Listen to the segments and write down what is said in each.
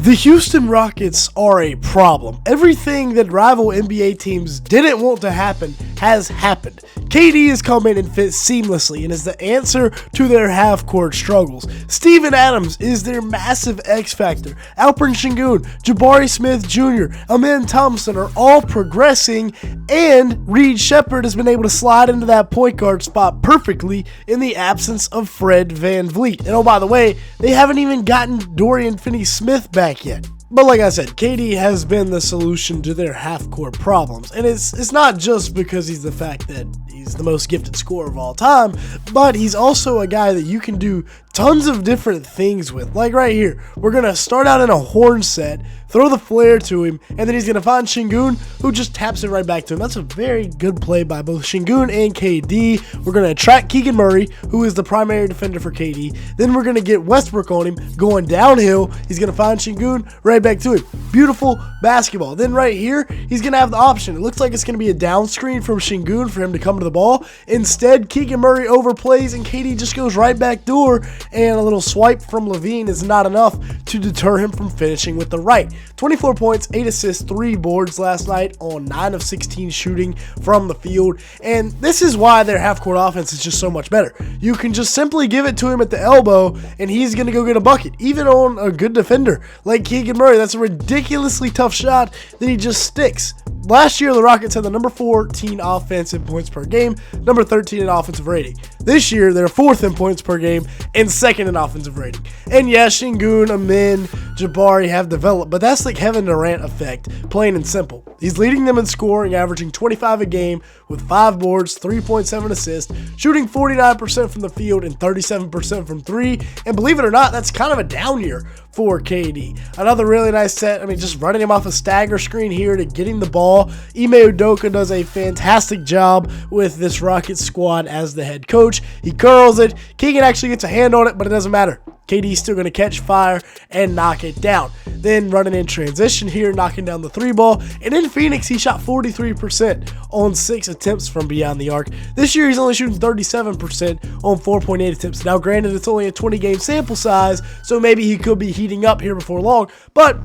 The Houston Rockets are a problem. Everything that rival NBA teams didn't want to happen has happened. KD has come in and fit seamlessly and is the answer to their half-court struggles. Steven Adams is their massive X factor. Alperen Sengun, Jabari Smith Jr., Alpren Thompson are all progressing, and Reed Sheppard has been able to slide into that point guard spot perfectly in the absence of Fred VanVleet. And oh, by the way, they haven't even gotten Dorian Finney-Smith back yet. But like I said, KD has been the solution to their half-court problems. And it's not just because he's the fact that he's the most gifted scorer of all time, but he's also a guy that you can do tons of different things with. Like right here, we're going to start out in a horn set, throw the flare to him, and then he's going to find Sengun, who just taps it right back to him. That's a very good play by both Sengun and KD. We're going to attract Keegan Murray, who is the primary defender for KD. Then we're going to get Westbrook on him, going downhill. He's going to find Sengun, right back to him. Beautiful basketball. Then right here, he's going to have the option. It looks like it's going to be a down screen from Sengun for him to come to the ball. Instead, Keegan Murray overplays, and KD just goes right back door, and a little swipe from Levine is not enough to deter him from finishing with the right. 24 points, 8 assists, 3 boards last night on 9 of 16 shooting from the field. And this is why their half-court offense is just so much better. You can just simply give it to him at the elbow, and he's going to go get a bucket, even on a good defender like Keegan Murray. That's a ridiculously tough shot that he just sticks. Last year, the Rockets had the number 14 offense in points per game, number 13 in offensive rating. This year, they're 4th in points per game and 2nd in offensive rating. And yes, Sengun, Amin, Jabari have developed, but that's the Kevin Durant effect, plain and simple. He's leading them in scoring, averaging 25 a game with 5 boards, 3.7 assists, shooting 49% from the field and 37% from 3. And believe it or not, that's kind of a down year for KD. Another really nice set. I mean, just running him off a stagger screen here to getting the ball. Ime Udoka does a fantastic job with this Rockets squad as the head coach. He curls it. Keegan actually gets a hand on it, but it doesn't matter. KD's still going to catch fire and knock it down. Then running in transition here, knocking down the 3 ball. And in Phoenix, he shot 43% on 6 attempts from beyond the arc. This year, he's only shooting 37% on 4.8 attempts. Now, granted, it's only a 20-game sample size, so maybe he could be heating up here before long, but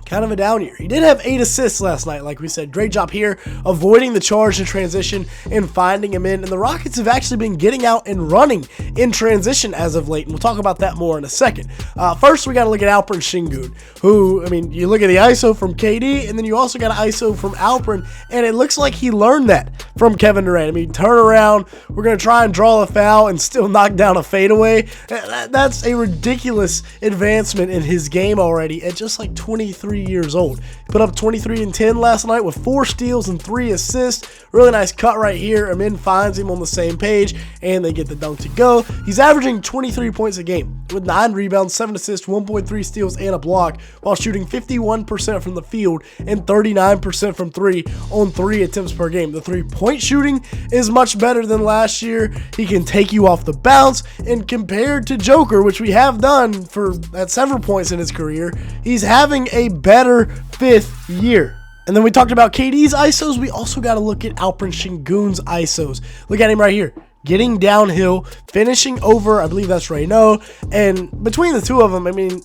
kind of a down year. He did have 8 assists last night, like we said. Great job here, avoiding the charge in transition and finding him in. And the Rockets have actually been getting out and running in transition as of late, and we'll talk about that more in a second. First, we got to look at Alperen Sengun, who, I mean, you look at the ISO from KD, and then you also got an ISO from Alpren, and it looks like he learned that from Kevin Durant. I mean, turn around, we're going to try and draw a foul and still knock down a fadeaway. That's a ridiculous advancement in his game already at just like 23 years old. He put up 23 and 10 last night with 4 steals and 3 assists. Really nice cut right here. Amin finds him on the same page, and they get the dunk to go. He's averaging 23 points a game with 9 rebounds, 7 assists, 1.3 steals, and a block, while shooting 51% from the field and 39% from 3 on 3 attempts per game. The 3-point shooting is much better than last year. He can take you off the bounce, and compared to Joker, which we have done at several points in his career, he's having a better 5th year. And then we talked about KD's ISOs. We also got to look at Alperen Sengun's ISOs. Look at him right here. Getting downhill, finishing over, I believe that's Reynaud. And between the two of them, I mean,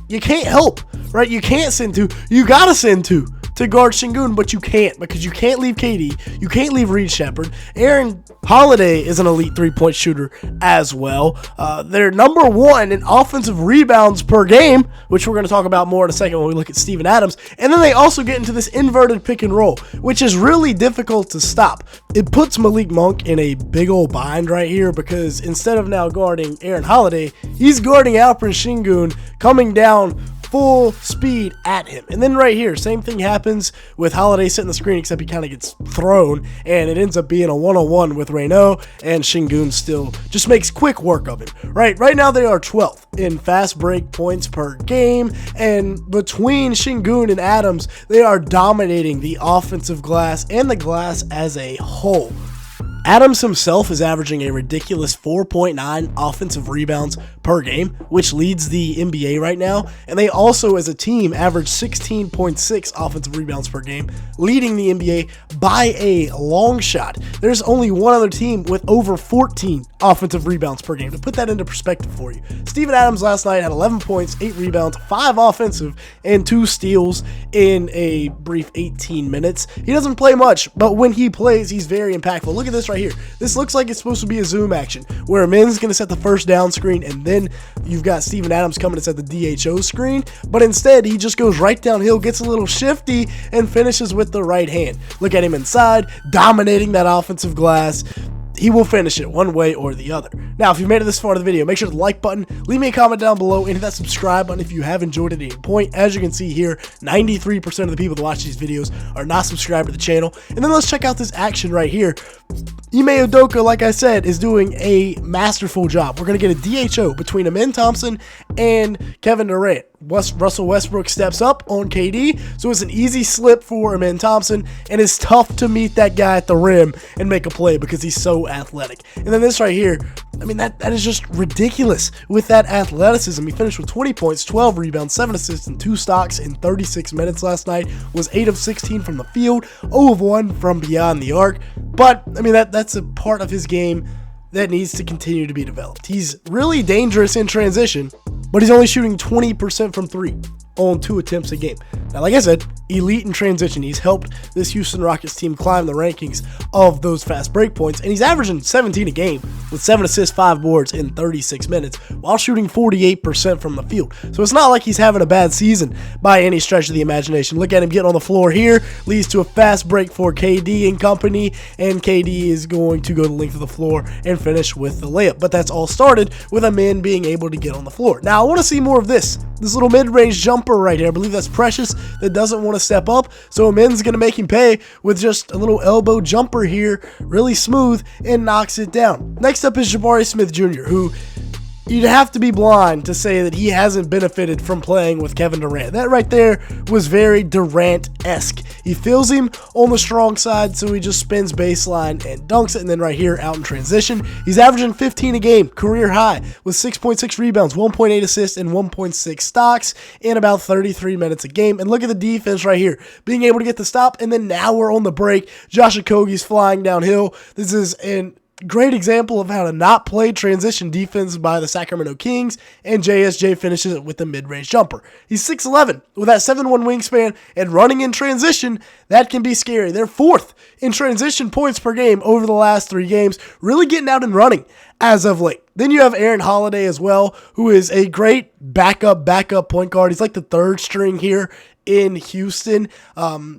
you can't help, right? You can't send 2. You got to send 2 to guard Sengun, but you can't, because you can't leave KD. You can't leave Reed Sheppard. Aaron Holiday is an elite 3-point shooter as well. They're number 1 in offensive rebounds per game, which we're going to talk about more in a second when we look at Steven Adams. And then they also get into this inverted pick and roll, which is really difficult to stop. It puts Malik Monk in a big old bind right here, because instead of now guarding Aaron Holiday, he's guarding Alperen Sengun coming down full speed at him. And then right here, same thing happens with Holiday setting the screen, except he kind of gets thrown, and it ends up being a 1-on-1 with Reynaud, and Sengun still just makes quick work of him. Right now they are 12th in fast break points per game, and between Sengun and Adams, they are dominating the offensive glass and the glass as a whole. Adams himself is averaging a ridiculous 4.9 offensive rebounds per game, which leads the NBA right now. And they also, as a team, average 16.6 offensive rebounds per game, leading the NBA by a long shot. There's only one other team with over 14 offensive rebounds per game. To put that into perspective for you, Steven Adams last night had 11 points, 8 rebounds, 5 offensive, and 2 steals in a brief 18 minutes. He doesn't play much, but when he plays, he's very impactful. Look at this right here. This looks like it's supposed to be a zoom action, where Amen's going to set the first down screen, and then you've got Steven Adams coming to set the DHO screen, but instead he just goes right downhill, gets a little shifty, and finishes with the right hand. Look at him inside, dominating that offensive glass. He will finish it one way or the other. Now, if you made it this far in the video, make sure to like button, leave me a comment down below, and hit that subscribe button if you have enjoyed it at any point. As you can see here, 93% of the people that watch these videos are not subscribed to the channel. And then let's check out this action right here. Ime Udoka, like I said, is doing a masterful job. We're going to get a DHO between Amen Thompson and Kevin Durant. Russell Westbrook steps up on KD, so it's an easy slip for Amen Thompson, and it's tough to meet that guy at the rim and make a play because he's so athletic. And then this right here, I mean, that is just ridiculous with that athleticism. He finished with 20 points, 12 rebounds, 7 assists, and 2 stocks in 36 minutes last night. Was 8 of 16 from the field, 0 of 1 from beyond the arc. But, I mean, that's a part of his game that needs to continue to be developed. He's really dangerous in transition, but he's only shooting 20% from 3 on 2 attempts a game. Now, like I said, elite in transition. He's helped this Houston Rockets team climb the rankings of those fast break points, and he's averaging 17 a game with 7 assists, 5 boards in 36 minutes while shooting 48% from the field. So it's not like he's having a bad season by any stretch of the imagination. Look at him getting on the floor here, leads to a fast break for KD and company, and KD is going to go the length of the floor and finish with the layup. But that's all started with Amen being able to get on the floor. Now, I want to see more of this little mid-range jumper right here. I believe that's Precious that doesn't want to step up, so Amen's going to make him pay with just a little elbow jumper here, really smooth, and knocks it down. Next up is Jabari Smith Jr., who you'd have to be blind to say that he hasn't benefited from playing with Kevin Durant. That right there was very Durant-esque. He feels him on the strong side, so he just spins baseline and dunks it, and then right here out in transition, he's averaging 15 a game, career high, with 6.6 rebounds, 1.8 assists, and 1.6 stocks in about 33 minutes a game. And look at the defense right here, being able to get the stop, and then now we're on the break. Josh Okogie's flying downhill. This is an great example of how to not play transition defense by the Sacramento Kings, and JSJ finishes it with a mid-range jumper. He's 6'11", with that 7'1" wingspan, and running in transition, that can be scary. They're 4th in transition points per game over the last 3 games, really getting out and running as of late. Then you have Aaron Holiday as well, who is a great backup point guard. He's like the 3rd string here in Houston.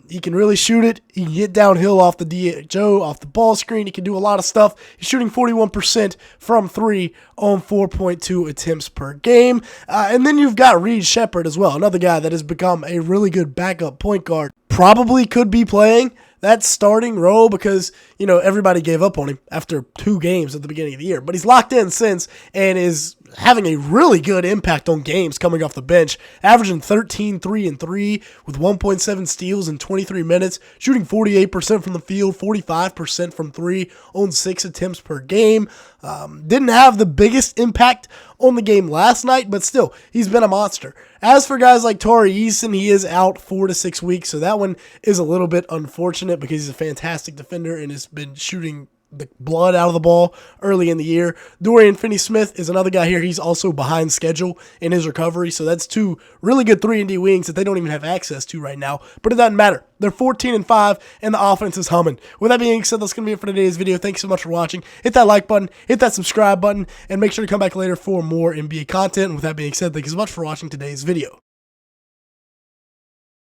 He can really shoot it. He can get downhill off the DHO, off the ball screen. He can do a lot of stuff. He's shooting 41% from 3 on 4.2 attempts per game. And then you've got Reed Shepherd as well, another guy that has become a really good backup point guard. Probably could be playing that starting role because, you know, everybody gave up on him after 2 games at the beginning of the year. But he's locked in since and is having a really good impact on games coming off the bench, averaging 13, 3, and 3 with 1.7 steals in 23 minutes, shooting 48% from the field, 45% from 3 on 6 attempts per game. Didn't have the biggest impact on the game last night, but still, he's been a monster. As for guys like Tari Eason, he is out 4 to 6 weeks, so that one is a little bit unfortunate because he's a fantastic defender and has been shooting the blood out of the ball early in the year. Dorian Finney-Smith is another guy here. He's also behind schedule in his recovery, so that's 2 really good 3-and-D wings that they don't even have access to right now, but it doesn't matter. They're 14-5, and the offense is humming. With that being said, that's going to be it for today's video. Thanks so much for watching. Hit that like button, hit that subscribe button, and make sure to come back later for more NBA content. And with that being said, thank you so much for watching today's video.